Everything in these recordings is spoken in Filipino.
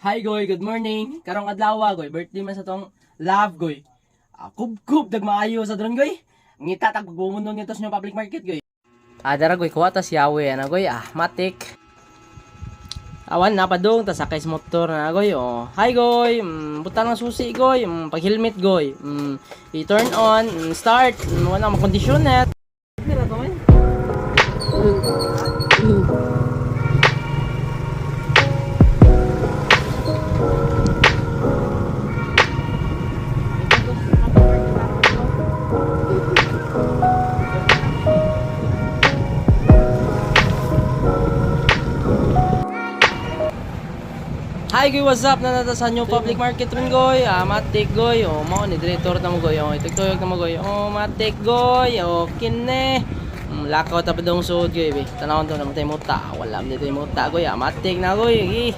Hi goy, good morning. Karong adlaw goy, birthday man sa tong love goy. Kub-kub dagmaayo sa dron goy. Ngita tag gumundon nito sa public market goy. Dara goy kuha ta si Yawe ana goy. Matik. Awan na padung ta sakay sa motor na goy. Hi goy. Buta ng susi goy. Pag helmet goy. I-turn on, start. Wala makondisyon net. Dira to man. Hi goy, what's up? Nanata sa new public market rin goy. Matik goy. Mao ni director na mo goy. Itugtuyog na mo goy. Matik goy. Kine. Lakaw ta pa dong suod goy. Tanawon to na mo tayo muta. Wala mo dito yung muta goy. Matik na goy.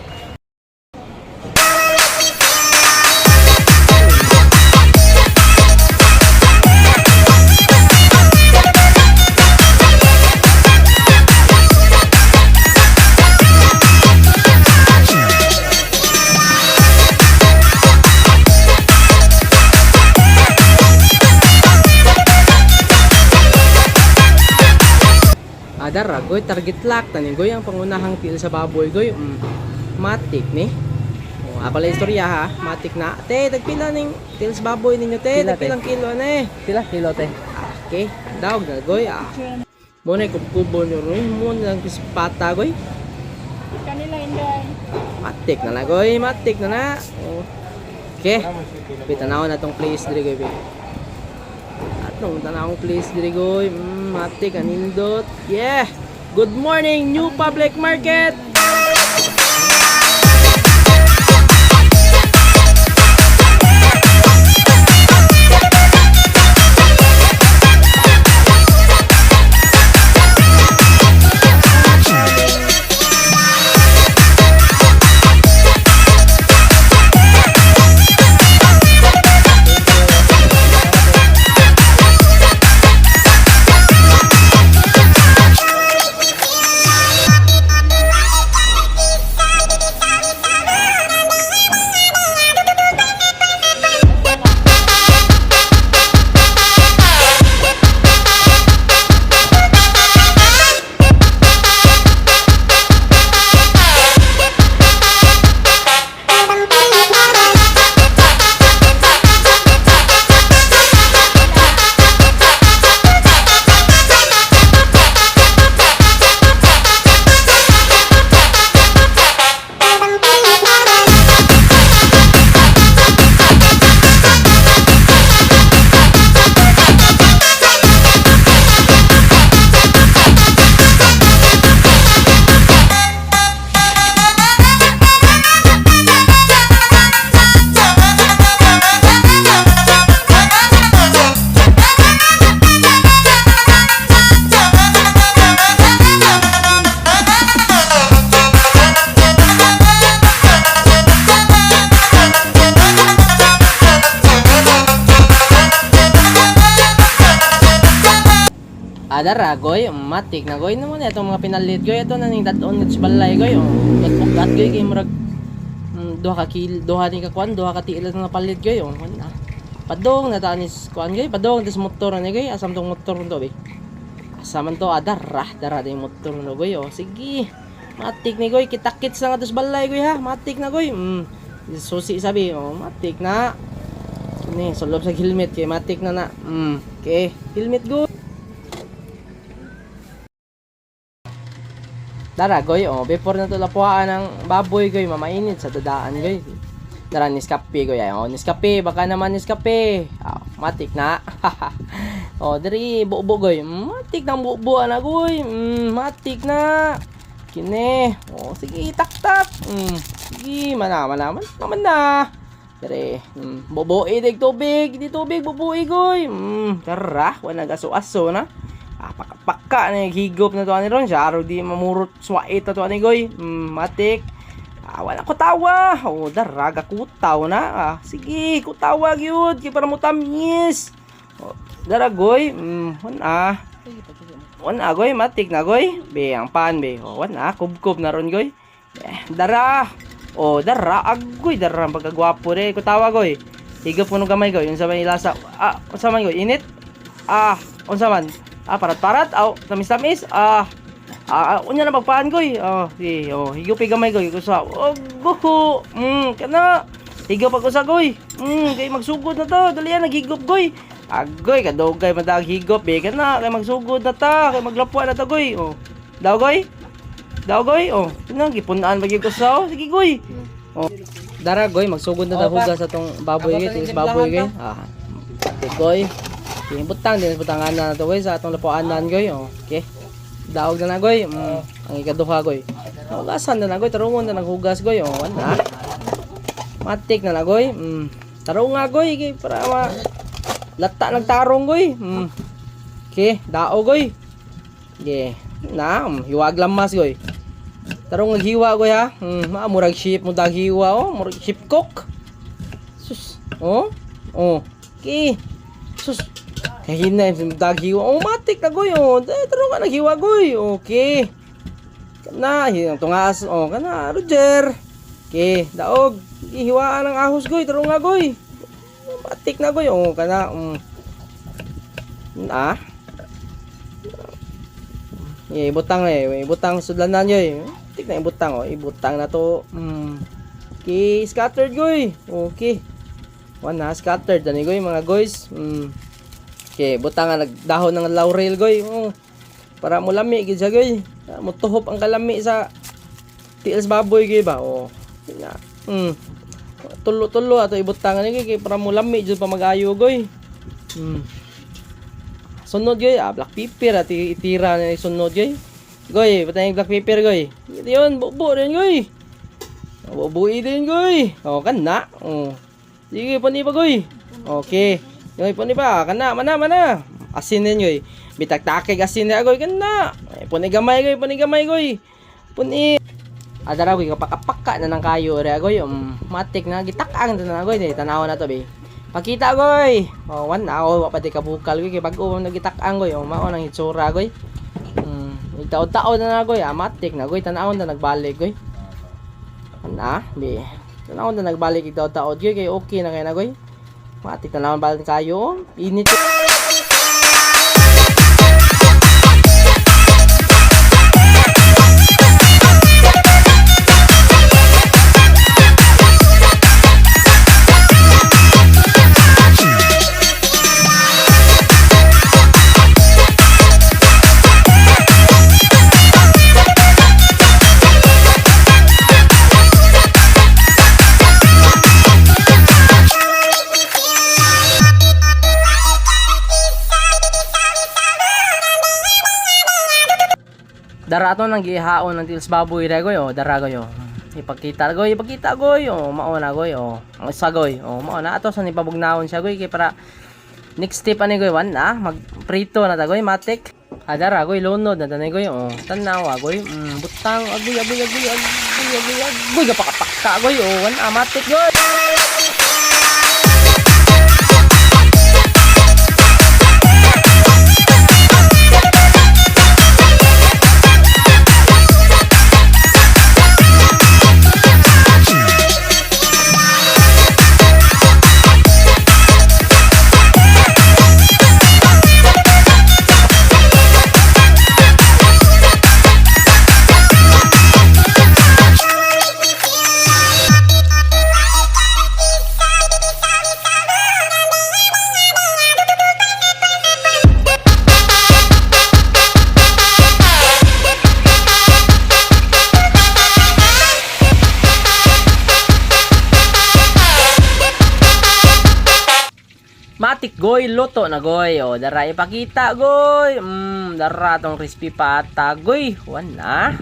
Dara goy, target lock tanin goy ang pangunahang til sa baboy goy. Matik ni. Ako lang istorya ha. Matik na. Te, tagpila ning til sa baboy ninyo te. Tagpilang kilo na eh. Pila kilo te. Okay. Dawg na goy. Muna kubo nyo rin. Muna lang pata goy. Kanila inday. Matik na na goy. Matik na na. Okay. Pitanaw na tong place diri goy. Atong tanawang place diri goy. Matik anindot. Yeah. Good morning new public market. Dara goy, matik na goy naman itong mga pinalit goy. Ito na ning daton sa balay goy. Gat goy kay murag duha ni kakuan, duha ka tiil na palit goy. Padong na tanis kuan goy, padong des motor ni goy. Asam tong motor to be. Asaman to dara yung motor no goy. Sige. Matik ni goy, kitakits na nga sa balay goy ha. Matik na goy. Susi sabi, matik na. Ni solob sa helmet kay matik na na. Okay, helmet goy. Dara goy, before na to lapuan ng baboy goy, mamainit sa dadaan goy. Dara Nescafe goy, Nescafe, baka naman Nescafe. Matik na. Diri bubo goy. Matik nang bubo na goy. Matik na. Kine. Sige tak. Sige, naman na. Diri, bubo dig tubig, di tubig bubui goy. Tara, wala gaso-aso na. Paka na higop na to ani ron siya di mamurot swait na to ani goy. Matik. Wala ko tawa. Daraga kutaw na. Sige, kutawa gyud kay para mo tamis. Daragoy. Wana goy, matik na goy. Be ang pan be. Wana kubkub na ron goy. Dara. Oh, dara agoy dara pagkagwapo re ko tawa goy. Higop mo gamay goy, unsa man ilasa? Unsa man goy? Init? Unsa man? Parat-parat? Tamis-tamis? Unya na pagpaan goy. Di, higop gamay goy ko sa. Go. Kana. Higop ako sa goy. Kay magsugod na to. Dali naghigop goy. Agoy kadugay madag higop be kana kay magsugod na ta, kay maglapuan na ta goy. Daw goy. Kana gipunan ba gyud ko sa. Sige goy. Dara goy, magsugod na ta hugas sa tong baboy goy, tiis baboy goy. Ate goy. Butang na to goy sa atong lapuanan goy. Okay. Daog na goy. Ang ikaduha goy. Hugasan na goy, tarungon na naghugas goy. Wala. Matik na goy. Tarong nga goy kay para lata nagtarong goy. Okay, dao goy. Okay. Hiwag lamas goy. Tarong naghiwa goy ha. Murag ship mo daghiwa murag ship cook. Sus. Okay. Sus. Kahina daghiwa. Matik na goy. Tarong ka naghiwa goy. Okay. Kana tungas. Kana Roger. Okay, daog. Hiwaan ang ahos goy, tarong nga goy. Matik na goy, kana. Ibutang sudlanan yoy. Tik na ibutang na to. Okay, scattered goy. Okay. Wana scattered ani goy mga guys. Okay, butang nga nagdahon ng laurel goy. Para mo lami gid siya goy. Mo tuhop ang kalami sa tiils baboy goy ba. Tulo ato ibutang ni kay para mo lami jud pa magayo goy. Sunod goy, black pepper at itira na sunod goy. Goy, patay black pepper goy. Yun, bubo rin goy. Bubui din goy. Kana. Sige, pani pa goy. Okay. Goy, pani pa. Kana, mana. Asin din goy. Bitak-takig asin na goy kana. Pani gamay goy. Puni. Adara goy kapaka na ng kayo re goy. Matik na gitak-ang na goy, tanaw na to be. Pakita goy. Wan pati kabukal goy kay bag-o nagitak-ang goy. Mao nang hitsura goy. Taon-taon na goy, matik na goy, tanaw na nagbalik goy. Be. Tanaw na nagbalik taon-taon goy kay okay na kay na goy. Matik na naman balik kayo. Init. Dara ato nang gihaon ng tiils baboy ra goy, dara goy. Ipakita goy, mao na goy, ang isa goy, mao na ato sa nipabugnaon siya goy kay para next step ani goy magprito na ta goy, matik. Dara goy lunod na tanay goy, tanawa goy, butang agoy gapakapaka goy, matik goy. Matik goy, luto na goy. Dara ipakita goy. Dara tong crispy pata goy. Wana.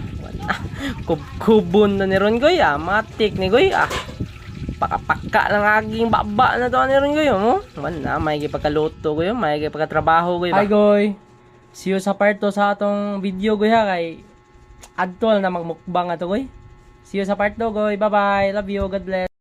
Kubkubon na ni ron goy. Matik ni goy. Pakapaka ng aging baba na to ni ron goy. Wana, may gipagkaluto goy. May gipagkatrabaho goy. Hi goy. See you sa part 2 sa atong video goy ha kay adtol na magmukbang ato goy. See you sa part 2 goy. Bye bye. Love you. God bless.